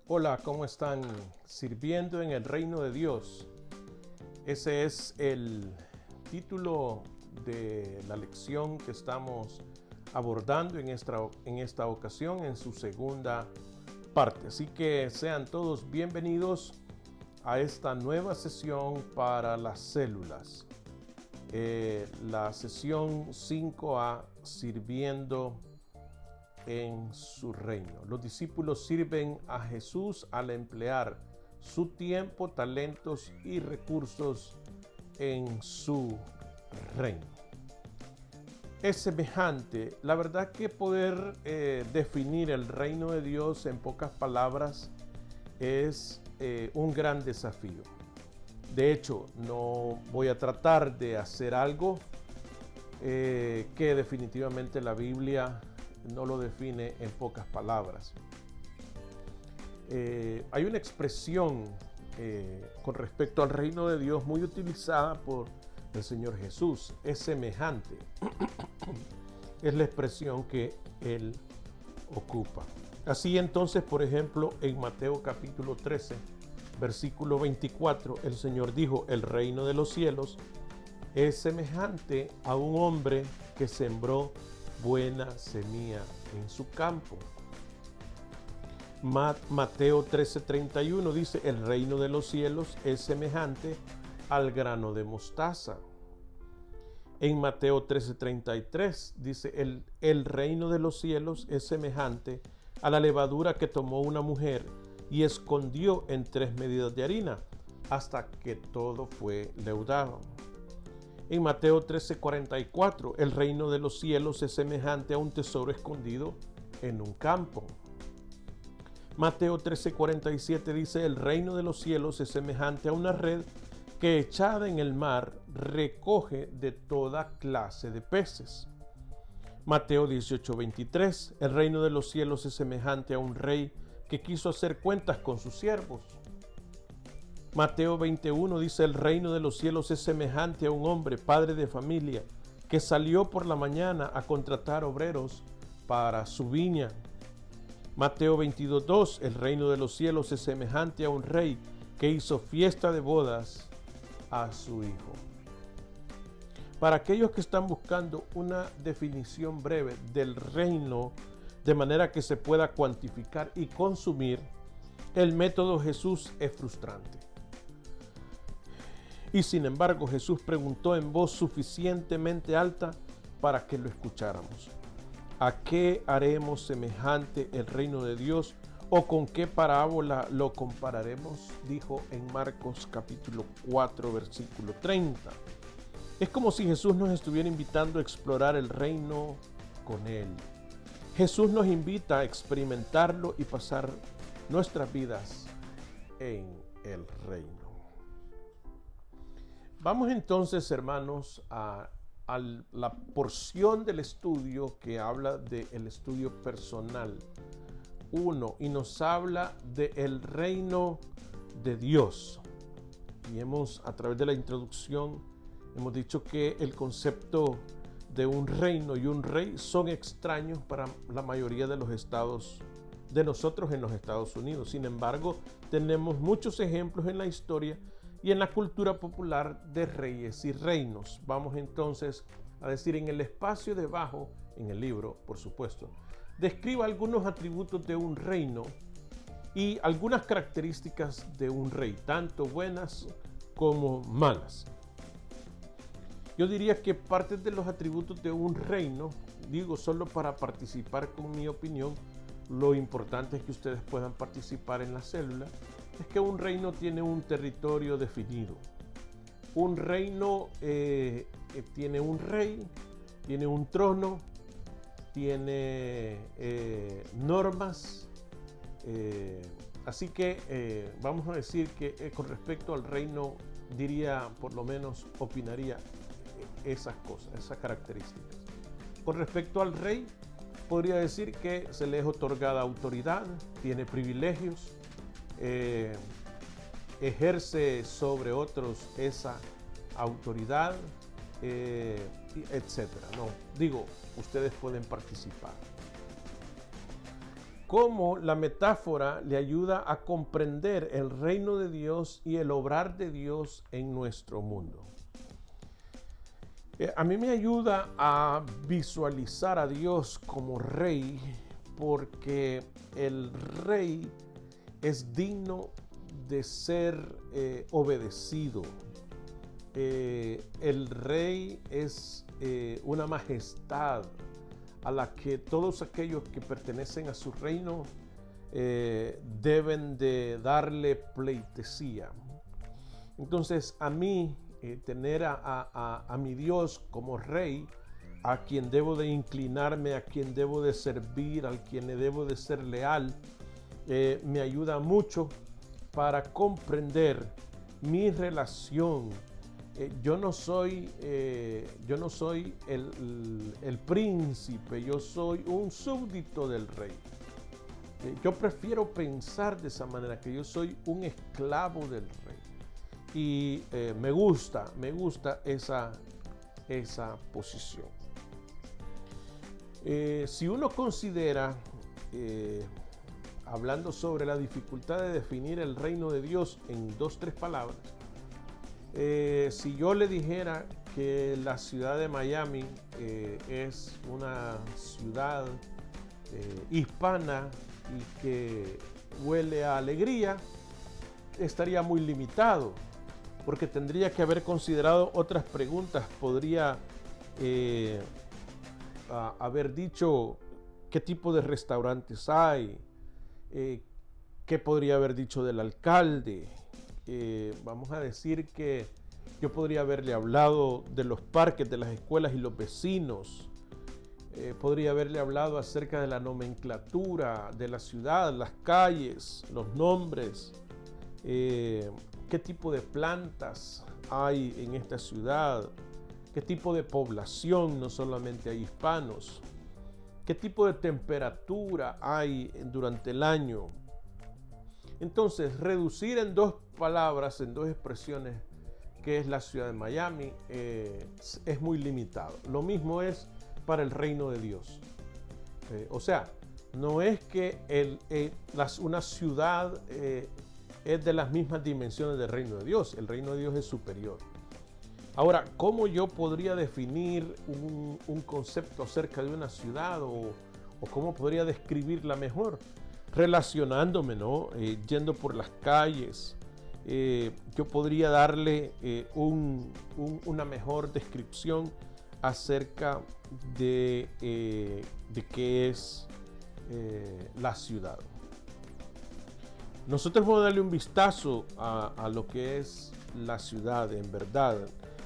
Hola, ¿cómo están? Sirviendo en el reino de Dios. Ese es el título de la lección que estamos abordando en esta ocasión, en su segunda parte. Así que sean todos bienvenidos a esta nueva sesión para las células. La sesión 5A, sirviendo en su reino. Los discípulos sirven a Jesús al emplear su tiempo, talentos y recursos en su reino. Es semejante. La verdad que poder definir el reino de Dios en pocas palabras es un gran desafío. De hecho, no voy a tratar de hacer algo que definitivamente la Biblia no lo define en pocas palabras. Hay una expresión con respecto al reino de Dios muy utilizada por el Señor Jesús. Es semejante. Es la expresión que Él ocupa. Así entonces, por ejemplo, en Mateo capítulo 13, versículo 24, el Señor dijo: el reino de los cielos es semejante a un hombre que sembró buena semilla en su campo. Mateo 13:31 dice: el reino de los cielos es semejante al grano de mostaza. En Mateo 13:33 dice: el reino de los cielos es semejante a la levadura que tomó una mujer y escondió en 3 medidas de harina hasta que todo fue leudado. En Mateo 13:44, el reino de los cielos es semejante a un tesoro escondido en un campo. Mateo 13:47 dice: el reino de los cielos es semejante a una red que, echada en el mar, recoge de toda clase de peces. Mateo 18:23, el reino de los cielos es semejante a un rey que quiso hacer cuentas con sus siervos. Mateo 21 dice: el reino de los cielos es semejante a un hombre, padre de familia, que salió por la mañana a contratar obreros para su viña. Mateo 22:2, el reino de los cielos es semejante a un rey que hizo fiesta de bodas a su hijo. Para aquellos que están buscando una definición breve del reino de manera que se pueda cuantificar y consumir, el método Jesús es frustrante. Y sin embargo, Jesús preguntó en voz suficientemente alta para que lo escucháramos: ¿a qué haremos semejante el reino de Dios? ¿O con qué parábola lo compararemos? Dijo en Marcos capítulo 4, versículo 30. Es como si Jesús nos estuviera invitando a explorar el reino con Él. Jesús nos invita a experimentarlo y pasar nuestras vidas en el reino. Vamos entonces, hermanos, a la porción del estudio que habla del estudio personal 1 y nos habla del reino de Dios. Y a través de la introducción, hemos dicho que el concepto de un reino y un rey son extraños para la mayoría de los estados de nosotros en los Estados Unidos. Sin embargo, tenemos muchos ejemplos en la historia y en la cultura popular de reyes y reinos. Vamos entonces a decir, en el espacio debajo, en el libro, por supuesto, describa algunos atributos de un reino y algunas características de un rey, tanto buenas como malas. Yo diría que parte de los atributos de un reino, digo solo para participar con mi opinión, lo importante es que ustedes puedan participar en la célula, es que un reino tiene un territorio definido. Un reino tiene un rey, tiene un trono, tiene normas. Así que vamos a decir que con respecto al reino, diría, por lo menos opinaría esas cosas, esas características. Con respecto al rey, podría decir que se le es otorgada autoridad, tiene privilegios, ejerce sobre otros esa autoridad, etcétera. No, digo, ustedes pueden participar. cómo la metáfora le ayuda a comprender el reino de Dios y el obrar de Dios en nuestro mundo. A mí me ayuda a visualizar a Dios como rey, porque el rey es digno de ser obedecido. El rey es una majestad a la que todos aquellos que pertenecen a su reino deben de darle pleitesía. Entonces, a mí, tener a mi Dios como rey, a quien debo de inclinarme, a quien debo de servir, al quien debo de ser leal, me ayuda mucho para comprender mi relación. Yo no soy el príncipe, yo soy un súbdito del rey. Yo prefiero pensar de esa manera, que yo soy un esclavo del rey. Y me gusta esa posición. Si uno considera, hablando sobre la dificultad de definir el reino de Dios en 2-3 palabras, si yo le dijera que la ciudad de Miami es una ciudad hispana y que huele a alegría, estaría muy limitado, porque tendría que haber considerado otras preguntas. Podría haber dicho qué tipo de restaurantes hay, qué podría haber dicho del alcalde. Vamos a decir que yo podría haberle hablado de los parques, de las escuelas y los vecinos. Podría haberle hablado acerca de la nomenclatura de la ciudad, las calles, los nombres, qué tipo de plantas hay en esta ciudad, qué tipo de población, no solamente hay hispanos, qué tipo de temperatura hay durante el año. Entonces, reducir en 2 palabras, en 2 expresiones, que es la ciudad de Miami, es muy limitado. Lo mismo es para el reino de Dios. O sea, no es que una ciudad es de las mismas dimensiones del reino de Dios. El reino de Dios es superior. Ahora, ¿cómo yo podría definir un concepto acerca de una ciudad o cómo podría describirla mejor? Relacionándome, ¿no? Yendo por las calles. Yo podría darle una mejor descripción acerca de qué es la ciudad. Nosotros vamos a darle un vistazo a lo que es la ciudad en verdad.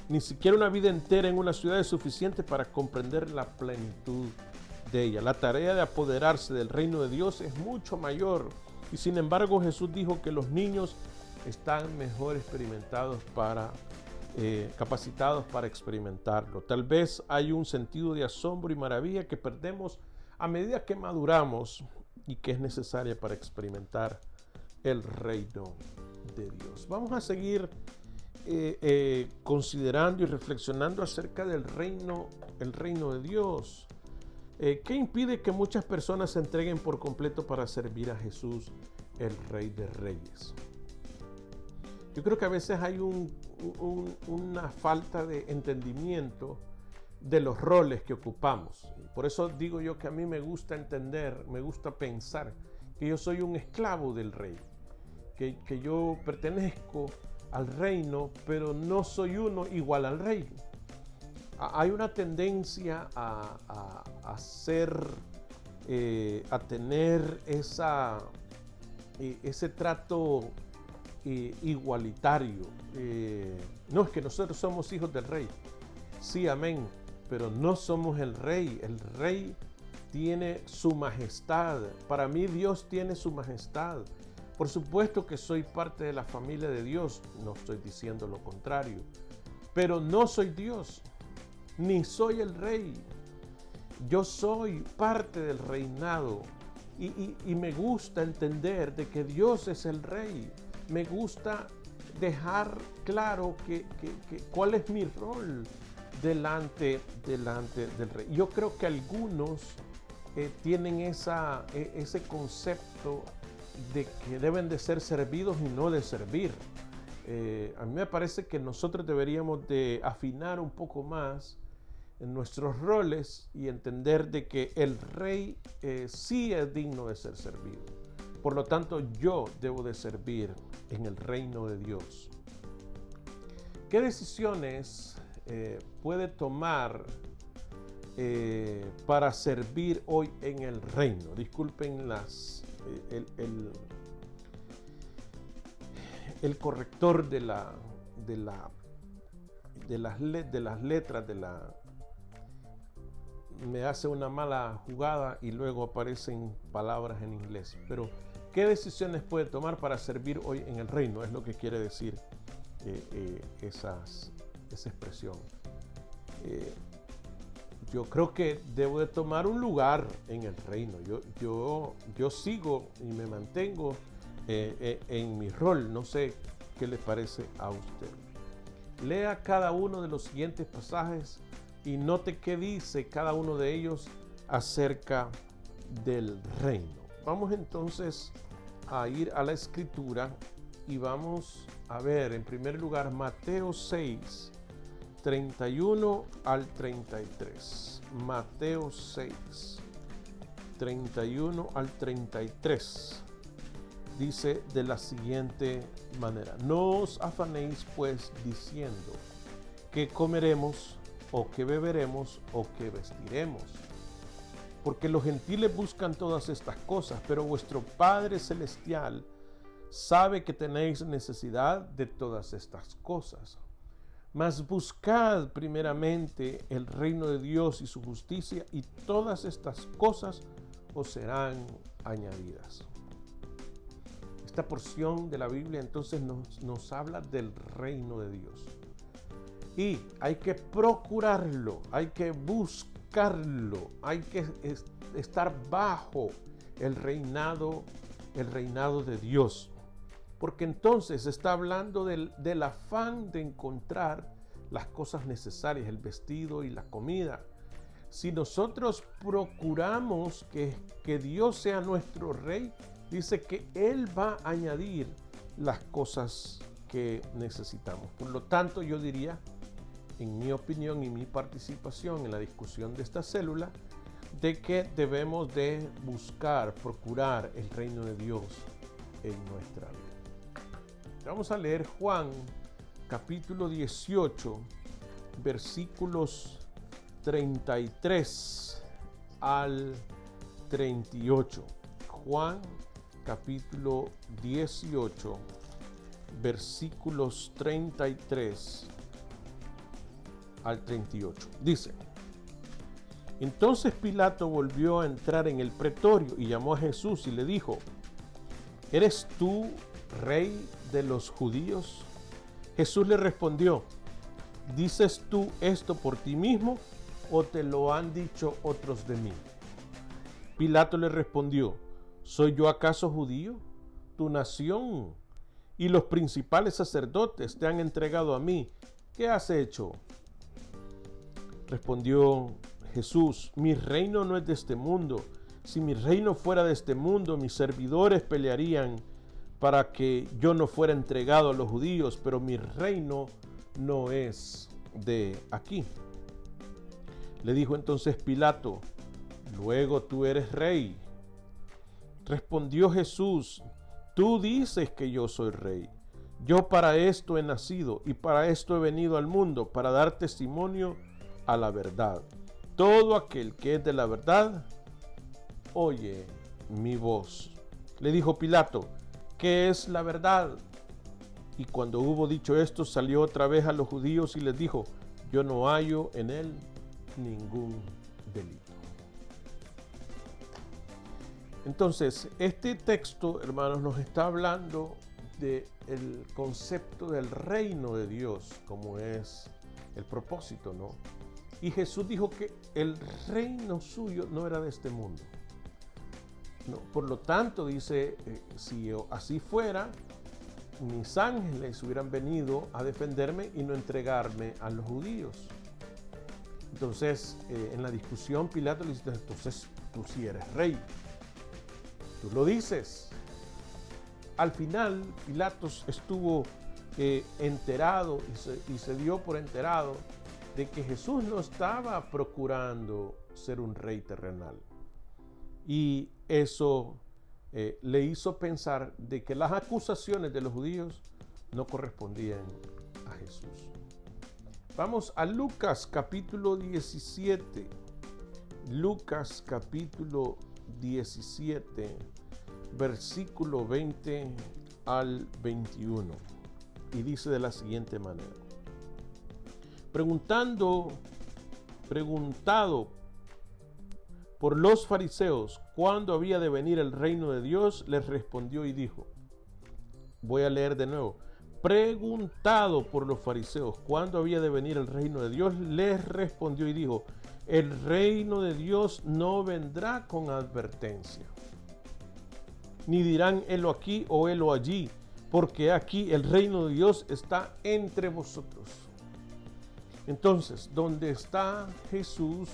Ni siquiera una vida entera en una ciudad es suficiente para comprender la plenitud de ella. La tarea de apoderarse del reino de Dios es mucho mayor. Y sin embargo, Jesús dijo que los niños están mejor capacitados para experimentarlo. Tal vez hay un sentido de asombro y maravilla que perdemos a medida que maduramos y que es necesaria para experimentar el reino de Dios. Vamos a seguir considerando y reflexionando acerca del reino de Dios. ¿Qué impide que muchas personas se entreguen por completo para servir a Jesús, el Rey de Reyes? Yo creo que a veces hay una falta de entendimiento de los roles que ocupamos. Por eso digo yo que a mí me gusta entender, me gusta pensar que yo soy un esclavo del Rey, que yo pertenezco al reino, pero no soy uno igual al Rey. Hay una tendencia a tener ese trato igualitario. No, es que nosotros somos hijos del Rey. Sí, amén, pero no somos el Rey. El Rey tiene su majestad. Para mí Dios tiene su majestad. Por supuesto que soy parte de la familia de Dios, no estoy diciendo lo contrario, pero no soy Dios, ni soy el Rey. Yo soy parte del reinado y me gusta entender de que Dios es el Rey. Me gusta dejar claro cuál es mi rol delante del Rey. Yo creo que algunos tienen ese concepto de que deben de ser servidos y no de servir. A mí me parece que nosotros deberíamos de afinar un poco más en nuestros roles y entender de que el rey sí es digno de ser servido. Por lo tanto, yo debo de servir en el reino de Dios. ¿Qué decisiones puede tomar para servir hoy en el reino? Disculpen el corrector de las letras me hace una mala jugada y luego aparecen palabras en inglés. Pero ¿qué decisiones puede tomar para servir hoy en el reino? Es lo que quiere decir esa expresión. Yo creo que debo de tomar un lugar en el reino. Yo sigo y me mantengo en mi rol. No sé qué le parece a usted. Lea cada uno de los siguientes pasajes y note qué dice cada uno de ellos acerca del reino. Vamos entonces a ir a la escritura y vamos a ver en primer lugar Mateo 6, 31 al 33. Mateo 6, 31 al 33. Dice de la siguiente manera: no os afanéis pues diciendo qué comeremos o qué beberemos o qué vestiremos, porque los gentiles buscan todas estas cosas, pero vuestro Padre Celestial sabe que tenéis necesidad de todas estas cosas. Mas buscad primeramente el reino de Dios y su justicia, y todas estas cosas os serán añadidas. Esta porción de la Biblia entonces nos habla del reino de Dios. Y hay que procurarlo, hay que buscarlo, hay que estar bajo el reinado de Dios. Porque entonces está hablando del afán de encontrar las cosas necesarias, el vestido y la comida. Si nosotros procuramos que Dios sea nuestro rey, dice que Él va a añadir las cosas que necesitamos. Por lo tanto, yo diría, en mi opinión y mi participación en la discusión de esta célula, de que debemos de buscar, procurar el reino de Dios en nuestra vida. Vamos a leer Juan capítulo 18, versículos 33 al 38. Juan capítulo 18, versículos 33 al 38. Dice: entonces Pilato volvió a entrar en el pretorio y llamó a Jesús y le dijo: ¿eres tú rey de los judíos? Jesús le respondió: ¿dices tú esto por ti mismo o te lo han dicho otros de mí? Pilato le respondió: ¿soy yo acaso judío? Tu nación y los principales sacerdotes te han entregado a mí. ¿Qué has hecho? Respondió Jesús: mi reino no es de este mundo. Si mi reino fuera de este mundo, mis servidores pelearían para que yo no fuera entregado a los judíos, pero mi reino no es de aquí. Le dijo entonces Pilato: luego tú eres rey. Respondió Jesús: tú dices que yo soy rey. Yo para esto he nacido y para esto he venido al mundo, para dar testimonio a la verdad. Todo aquel que es de la verdad, oye mi voz. Le dijo Pilato: ¿qué es la verdad? Y cuando hubo dicho esto, salió otra vez a los judíos y les dijo: yo no hallo en él ningún delito. Entonces, este texto, hermanos, nos está hablando del concepto del reino de Dios, como es el propósito, ¿no? Y Jesús dijo que el reino suyo no era de este mundo. No, por lo tanto, dice, si así fuera, mis ángeles hubieran venido a defenderme y no entregarme a los judíos. Entonces, en la discusión, Pilato le dice: entonces, tú sí eres rey. Tú lo dices. Al final, Pilatos estuvo enterado y se dio por enterado de que Jesús no estaba procurando ser un rey terrenal. Y eso le hizo pensar de que las acusaciones de los judíos no correspondían a Jesús. Vamos a Lucas capítulo 17. Lucas capítulo 17, versículo 20 al 21. Y dice de la siguiente manera. Preguntado por los fariseos cuándo había de venir el reino de Dios, les respondió y dijo, voy a leer de nuevo. Preguntado por los fariseos cuándo había de venir el reino de Dios, les respondió y dijo, el reino de Dios no vendrá con advertencia, ni dirán helo aquí o helo allí, porque aquí el reino de Dios está entre vosotros. Entonces, donde está Jesús,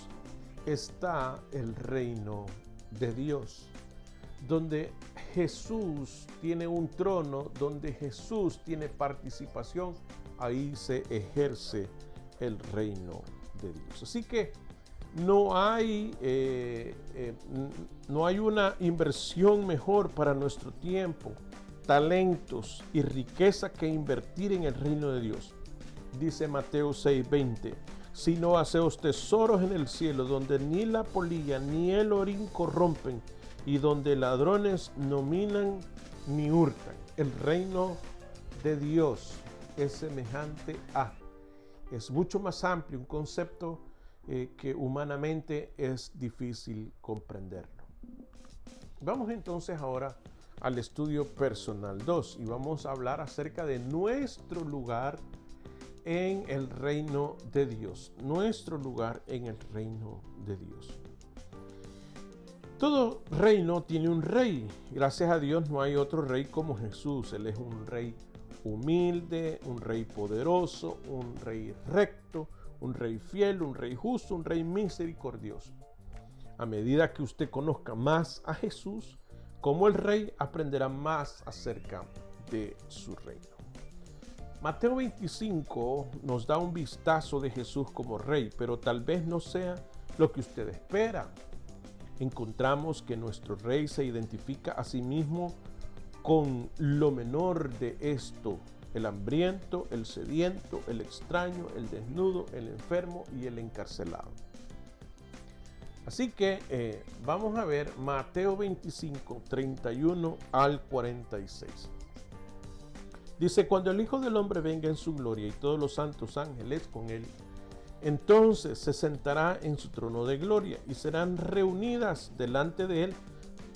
está el reino de Dios. Donde Jesús tiene un trono, donde Jesús tiene participación, ahí se ejerce el reino de Dios. Así que no hay una inversión mejor para nuestro tiempo, talentos y riqueza que invertir en el reino de Dios. Dice Mateo 6:20, sino haceos tesoros en el cielo, donde ni la polilla ni el orín corrompen, y donde ladrones no minan ni hurtan. El reino de Dios es semejante a, es mucho más amplio, un concepto que humanamente es difícil comprenderlo. Vamos entonces ahora al estudio personal 2 y vamos a hablar acerca de nuestro lugar en el reino de Dios. Nuestro lugar en el reino de Dios. Todo reino tiene un rey. Gracias a Dios no hay otro rey como Jesús. Él es un rey humilde, un rey poderoso, un rey recto, un rey fiel, un rey justo, un rey misericordioso. A medida que usted conozca más a Jesús como el rey, aprenderá más acerca de su reino. Mateo 25 nos da un vistazo de Jesús como rey, pero tal vez no sea lo que usted espera. Encontramos que nuestro rey se identifica a sí mismo con lo menor de esto: el hambriento, el sediento, el extraño, el desnudo, el enfermo y el encarcelado. Así que vamos a ver Mateo 25, 31 al 46. Dice, cuando el Hijo del Hombre venga en su gloria y todos los santos ángeles con él, entonces se sentará en su trono de gloria y serán reunidas delante de él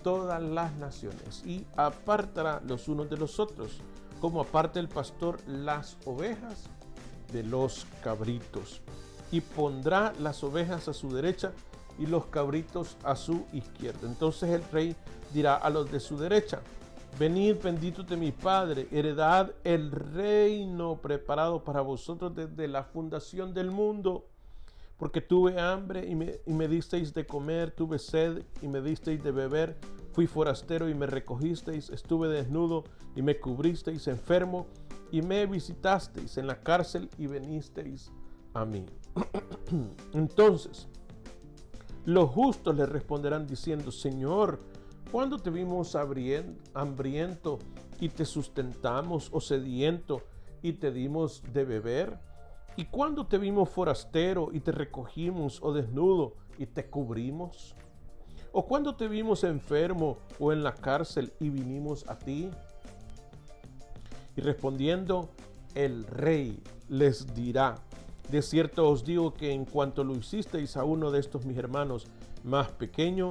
todas las naciones y apartará los unos de los otros, como aparta el pastor las ovejas de los cabritos, y pondrá las ovejas a su derecha y los cabritos a su izquierda. Entonces el rey dirá a los de su derecha, venid benditos de mi Padre, heredad el reino preparado para vosotros desde la fundación del mundo. Porque tuve hambre y me disteis de comer, tuve sed y me disteis de beber, fui forastero y me recogisteis, estuve desnudo y me cubristeis, enfermo y me visitasteis, en la cárcel y venisteis a mí. Entonces los justos le responderán diciendo, Señor, ¿cuándo te vimos hambriento y te sustentamos, o sediento y te dimos de beber? ¿Y cuándo te vimos forastero y te recogimos, o desnudo y te cubrimos? ¿O cuándo te vimos enfermo o en la cárcel y vinimos a ti? Y respondiendo, el rey les dirá, de cierto os digo que en cuanto lo hicisteis a uno de estos mis hermanos más pequeño,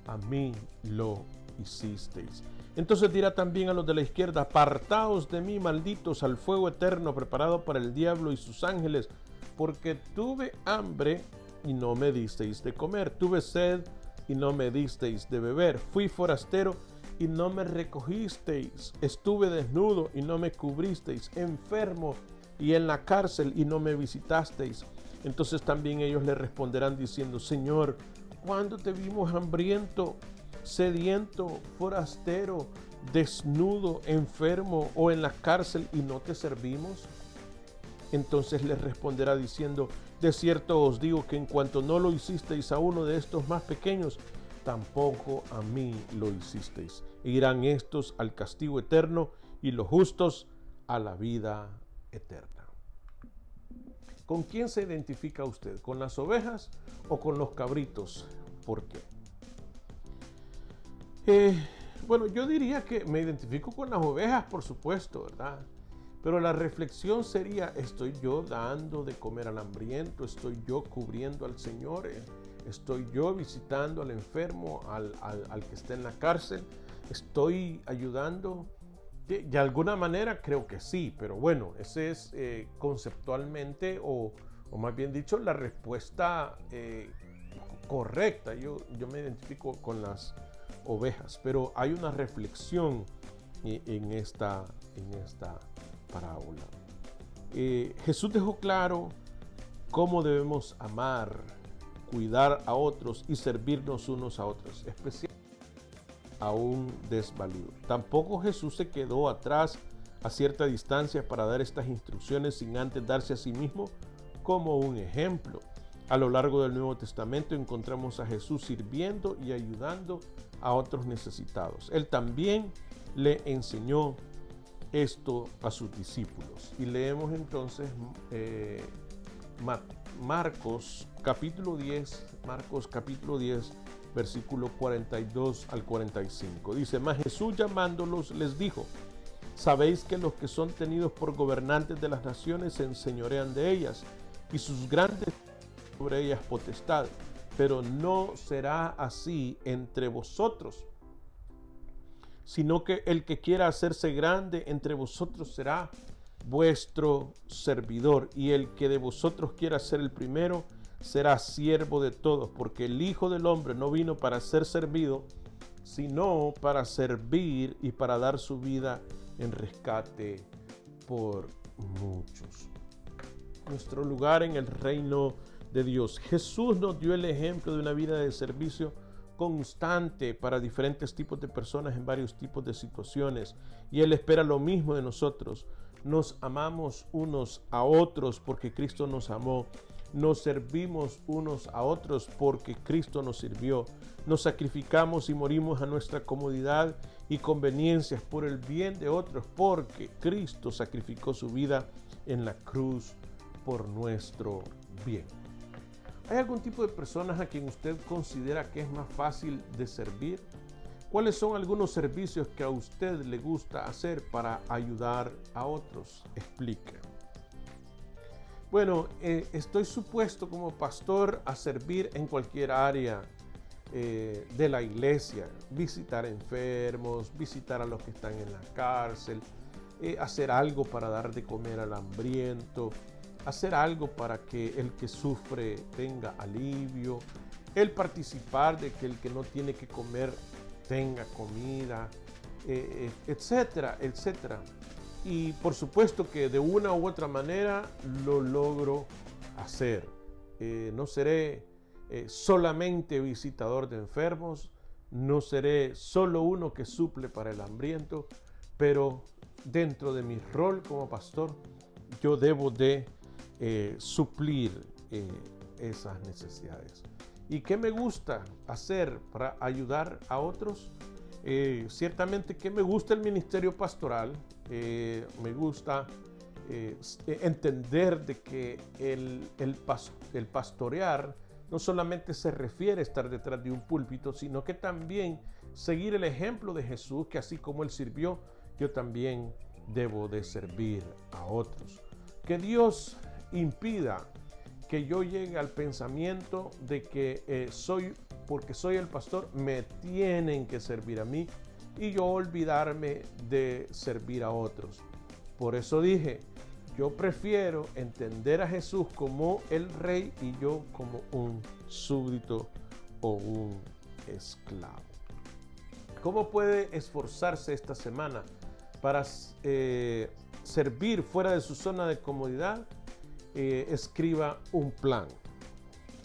a mí lo hicisteis. Entonces dirá también a los de la izquierda, apartaos de mí, malditos, al fuego eterno preparado para el diablo y sus ángeles, porque tuve hambre y no me disteis de comer, tuve sed y no me disteis de beber, fui forastero y no me recogisteis, estuve desnudo y no me cubristeis, enfermo y en la cárcel y no me visitasteis. Entonces también ellos le responderán diciendo, Señor, ¿Cuándo te vimos hambriento, sediento, forastero, desnudo, enfermo o en la cárcel y no te servimos? Entonces les responderá diciendo: de cierto os digo que en cuanto no lo hicisteis a uno de estos más pequeños, tampoco a mí lo hicisteis. E irán estos al castigo eterno y los justos a la vida eterna. ¿Con quién se identifica usted? ¿Con las ovejas o con los cabritos? ¿Por qué? Bueno, yo diría que me identifico con las ovejas, por supuesto, ¿verdad? Pero la reflexión sería: ¿estoy yo dando de comer al hambriento? ¿Estoy yo cubriendo al Señor? ¿Estoy yo visitando al enfermo, al que está en la cárcel? ¿Estoy ayudando? De alguna manera creo que sí, pero bueno, ese es conceptualmente o más bien dicho la respuesta correcta. Yo me identifico con las ovejas, pero hay una reflexión en esta parábola. Jesús dejó claro cómo debemos amar, cuidar a otros y servirnos unos a otros, especialmente a un desvalido. Tampoco Jesús se quedó atrás a cierta distancia para dar estas instrucciones sin antes darse a sí mismo como un ejemplo. A lo largo del Nuevo Testamento encontramos a Jesús sirviendo y ayudando a otros necesitados. Él también le enseñó esto a sus discípulos. Y leemos entonces Marcos capítulo 10, versículo 42 al 45. Dice: mas Jesús llamándolos les dijo: sabéis que los que son tenidos por gobernantes de las naciones se enseñorean de ellas, y sus grandes sobre ellas potestad, pero no será así entre vosotros, sino que el que quiera hacerse grande entre vosotros será vuestro servidor, y el que de vosotros quiera ser el primero será siervo de todos, porque el Hijo del Hombre no vino para ser servido, sino para servir y para dar su vida en rescate por muchos. Nuestro lugar en el reino de Dios. Jesús nos dio el ejemplo de una vida de servicio constante para diferentes tipos de personas en varios tipos de situaciones, y Él espera lo mismo de nosotros. Nos amamos unos a otros porque Cristo nos amó. Nos servimos unos a otros porque Cristo nos sirvió. Nos sacrificamos y morimos a nuestra comodidad y conveniencias por el bien de otros porque Cristo sacrificó su vida en la cruz por nuestro bien. ¿Hay algún tipo de personas a quien usted considera que es más fácil de servir? ¿Cuáles son algunos servicios que a usted le gusta hacer para ayudar a otros? Explique. Bueno, estoy supuesto como pastor a servir en cualquier área de la iglesia, visitar enfermos, visitar a los que están en la cárcel, hacer algo para dar de comer al hambriento, hacer algo para que el que sufre tenga alivio, el participar de que el que no tiene que comer tenga comida, etcétera, etcétera. Y por supuesto que de una u otra manera lo logro hacer. No seré solamente visitador de enfermos, no seré solo uno que suple para el hambriento, pero dentro de mi rol como pastor, yo debo de suplir esas necesidades. ¿Y qué me gusta hacer para ayudar a otros? Ciertamente que me gusta el ministerio pastoral. Me gusta entender de que el pastorear no solamente se refiere a estar detrás de un púlpito, sino que también seguir el ejemplo de Jesús, que así como Él sirvió, yo también debo de servir a otros. Que Dios impida que yo llegue al pensamiento de que porque soy el pastor, me tienen que servir a mí y yo olvidarme de servir a otros. Por eso dije, yo prefiero entender a Jesús como el rey y yo como un súbdito o un esclavo. ¿Cómo puede esforzarse esta semana para servir fuera de su zona de comodidad? Escriba un plan.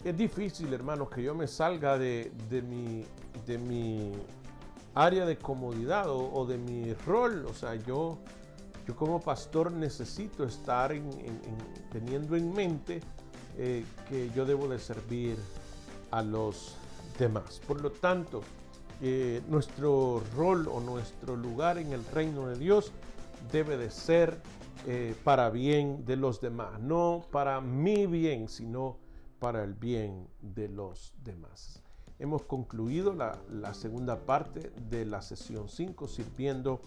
Es difícil, hermanos, que yo me salga de mi área de comodidad o de mi rol. O sea, yo como pastor necesito estar teniendo en mente que yo debo de servir a los demás. Por lo tanto, nuestro rol o nuestro lugar en el reino de Dios debe de ser para bien de los demás, no para mi bien, sino para el bien de los demás. Hemos concluido la segunda parte de la sesión 5, sirviendo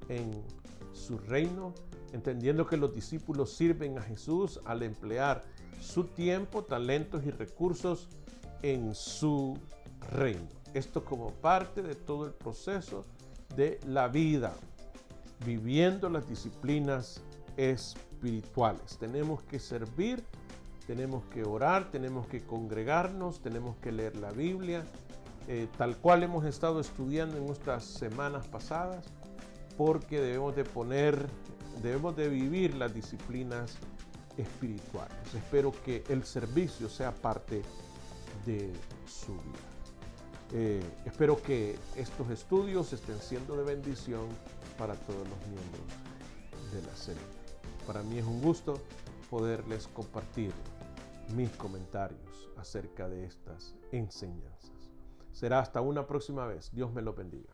en su reino, entendiendo que los discípulos sirven a Jesús al emplear su tiempo, talentos y recursos en su reino. Esto como parte de todo el proceso de la vida, viviendo las disciplinas espirituales. Tenemos que servir, tenemos que orar, tenemos que congregarnos, tenemos que leer la Biblia, tal cual hemos estado estudiando en nuestras semanas pasadas, porque debemos de vivir las disciplinas espirituales. Espero que el servicio sea parte de su vida. Espero que estos estudios estén siendo de bendición para todos los miembros de la serie. Para mí es un gusto poderles compartir mis comentarios acerca de estas enseñanzas. Será hasta una próxima vez. Dios me lo bendiga.